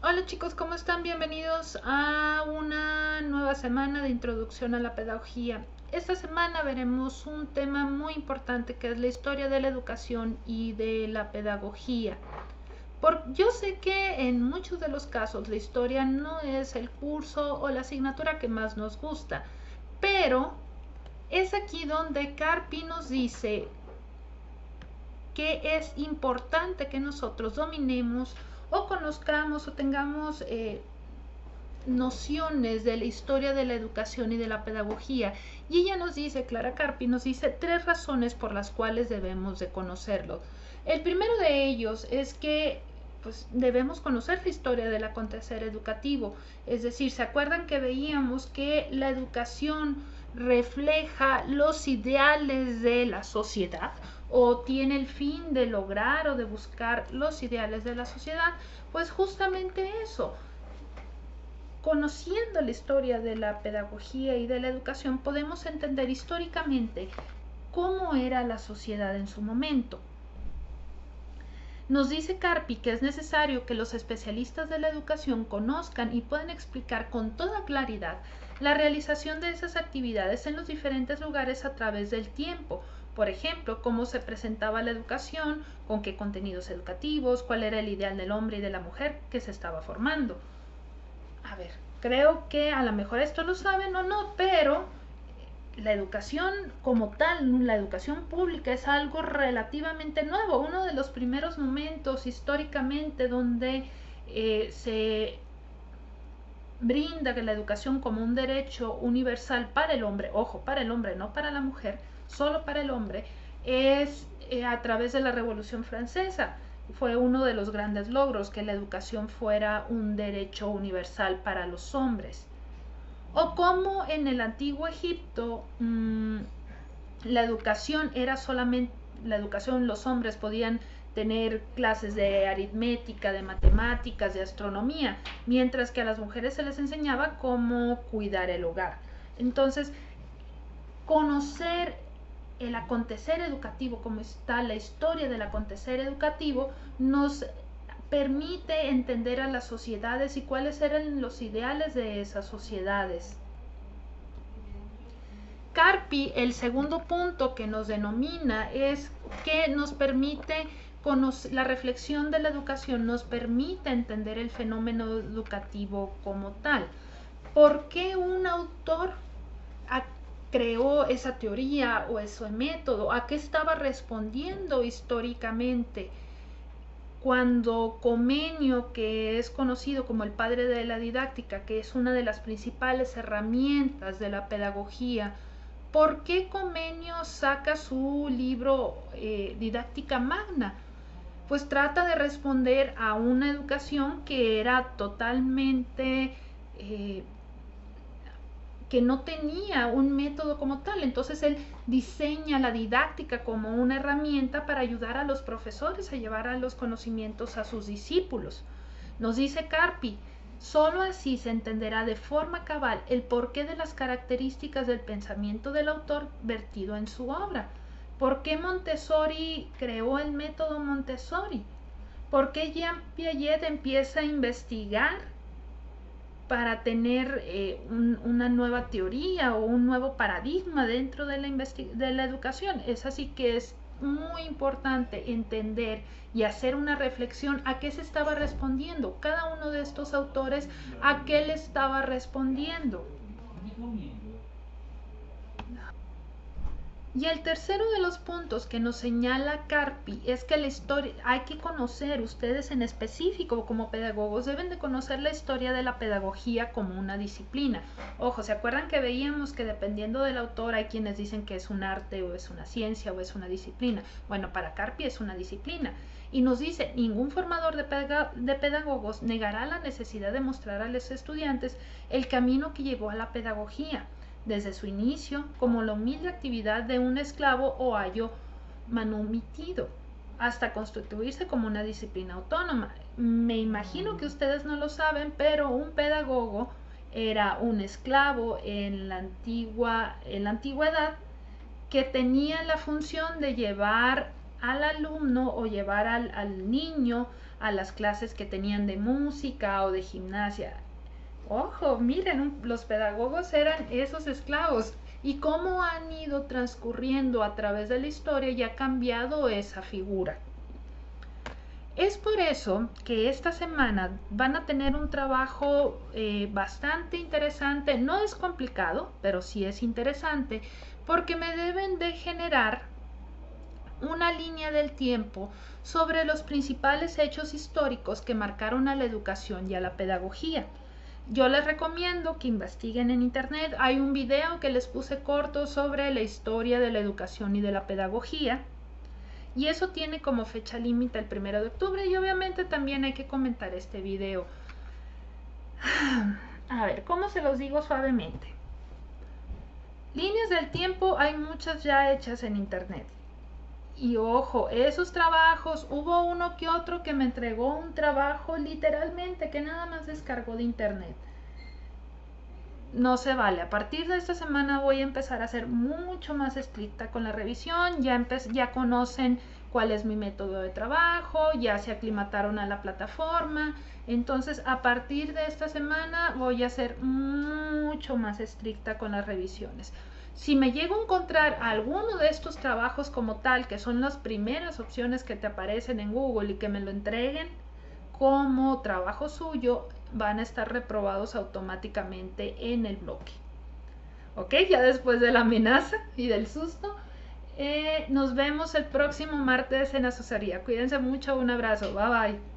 Hola chicos, ¿cómo están? Bienvenidos a una nueva semana de introducción a la pedagogía. Esta semana veremos un tema muy importante que es la historia de la educación y de la pedagogía. Yo sé que en muchos de los casos la historia no es el curso o la asignatura que más nos gusta, pero es aquí donde Carpi nos dice que es importante que nosotros dominemos o conozcamos o tengamos nociones de la historia de la educación y de la pedagogía. Y ella nos dice, Clara Carpi, nos dice 3 razones por las cuales debemos de conocerlo. El primero de ellos es que pues debemos conocer la historia del acontecer educativo. Es decir, ¿se acuerdan que veíamos que la educación refleja los ideales de la sociedad o tiene el fin de lograr o de buscar los ideales de la sociedad? Pues justamente eso, conociendo la historia de la pedagogía y de la educación, podemos entender históricamente cómo era la sociedad en su momento. Nos dice Carpi que es necesario que los especialistas de la educación conozcan y puedan explicar con toda claridad la realización de esas actividades en los diferentes lugares a través del tiempo. Por ejemplo, cómo se presentaba la educación, con qué contenidos educativos, cuál era el ideal del hombre y de la mujer que se estaba formando. A ver, creo que a lo mejor esto lo saben o no, pero la educación como tal, la educación pública es algo relativamente nuevo, uno de los primeros momentos históricamente donde se brinda la educación como un derecho universal para el hombre, ojo, para el hombre, no para la mujer, solo para el hombre, es a través de la Revolución Francesa. Fue uno de los grandes logros que la educación fuera un derecho universal para los hombres. O como en el antiguo Egipto la educación era solamente, la educación, los hombres podían tener clases de aritmética, de matemáticas, de astronomía, mientras que a las mujeres se les enseñaba cómo cuidar el hogar. Entonces, conocer el acontecer educativo, cómo está la historia del acontecer educativo, nos permite entender a las sociedades y cuáles eran los ideales de esas sociedades. Carpi, el segundo punto que nos denomina es que nos permite la reflexión de la educación nos permite entender el fenómeno educativo como tal. ¿Por qué un autor creó esa teoría o ese método? ¿A qué estaba respondiendo históricamente? Cuando Comenio, que es conocido como el padre de la didáctica, que es una de las principales herramientas de la pedagogía, ¿por qué Comenio saca su libro Didáctica Magna? Pues trata de responder a una educación que era totalmente que no tenía un método como tal. Entonces él diseña la didáctica como una herramienta para ayudar a los profesores a llevar a los conocimientos a sus discípulos. Nos dice Carpi, solo así se entenderá de forma cabal el porqué de las características del pensamiento del autor vertido en su obra. ¿Por qué Montessori creó el método Montessori? ¿Por qué Jean Piaget empieza a investigar para tener una nueva teoría o un nuevo paradigma dentro de la educación? Es así que es muy importante entender y hacer una reflexión a qué se estaba respondiendo cada uno de estos autores, a qué le estaba respondiendo. Y el tercero de los puntos que nos señala Carpi es que la historia, hay que conocer, ustedes en específico como pedagogos deben de conocer la historia de la pedagogía como una disciplina. Ojo, ¿se acuerdan que veíamos que dependiendo del autor hay quienes dicen que es un arte o es una ciencia o es una disciplina? Bueno, para Carpi es una disciplina. Y nos dice, ningún formador de pedagogos negará la necesidad de mostrar a los estudiantes el camino que llevó a la pedagogía desde su inicio como la humilde actividad de un esclavo o ayo manumitido, hasta constituirse como una disciplina autónoma. Me imagino que ustedes no lo saben, pero un pedagogo era un esclavo en la antigüedad que tenía la función de llevar al alumno o llevar al niño a las clases que tenían de música o de gimnasia. Ojo, miren, los pedagogos eran esos esclavos y cómo han ido transcurriendo a través de la historia y ha cambiado esa figura. Es por eso que esta semana van a tener un trabajo bastante interesante. No es complicado, pero sí es interesante, porque me deben de generar una línea del tiempo sobre los principales hechos históricos que marcaron a la educación y a la pedagogía. Yo les recomiendo que investiguen en internet. Hay un video que les puse corto sobre la historia de la educación y de la pedagogía. Y eso tiene como fecha límite el 1 de octubre y obviamente también hay que comentar este video. A ver, ¿cómo se los digo suavemente? Líneas del tiempo hay muchas ya hechas en internet. Y ojo, esos trabajos, hubo uno que otro que me entregó un trabajo literalmente que nada más descargó de internet. No se vale. A partir de esta semana voy a empezar a ser mucho más estricta con la revisión. Ya conocen cuál es mi método de trabajo, ya se aclimataron a la plataforma. Entonces, a partir de esta semana voy a ser mucho más estricta con las revisiones. Si me llego a encontrar alguno de estos trabajos como tal, que son las primeras opciones que te aparecen en Google y que me lo entreguen como trabajo suyo, van a estar reprobados automáticamente en el bloque. Ok, ya después de la amenaza y del susto, nos vemos el próximo martes en asesoría. Cuídense mucho, un abrazo, bye bye.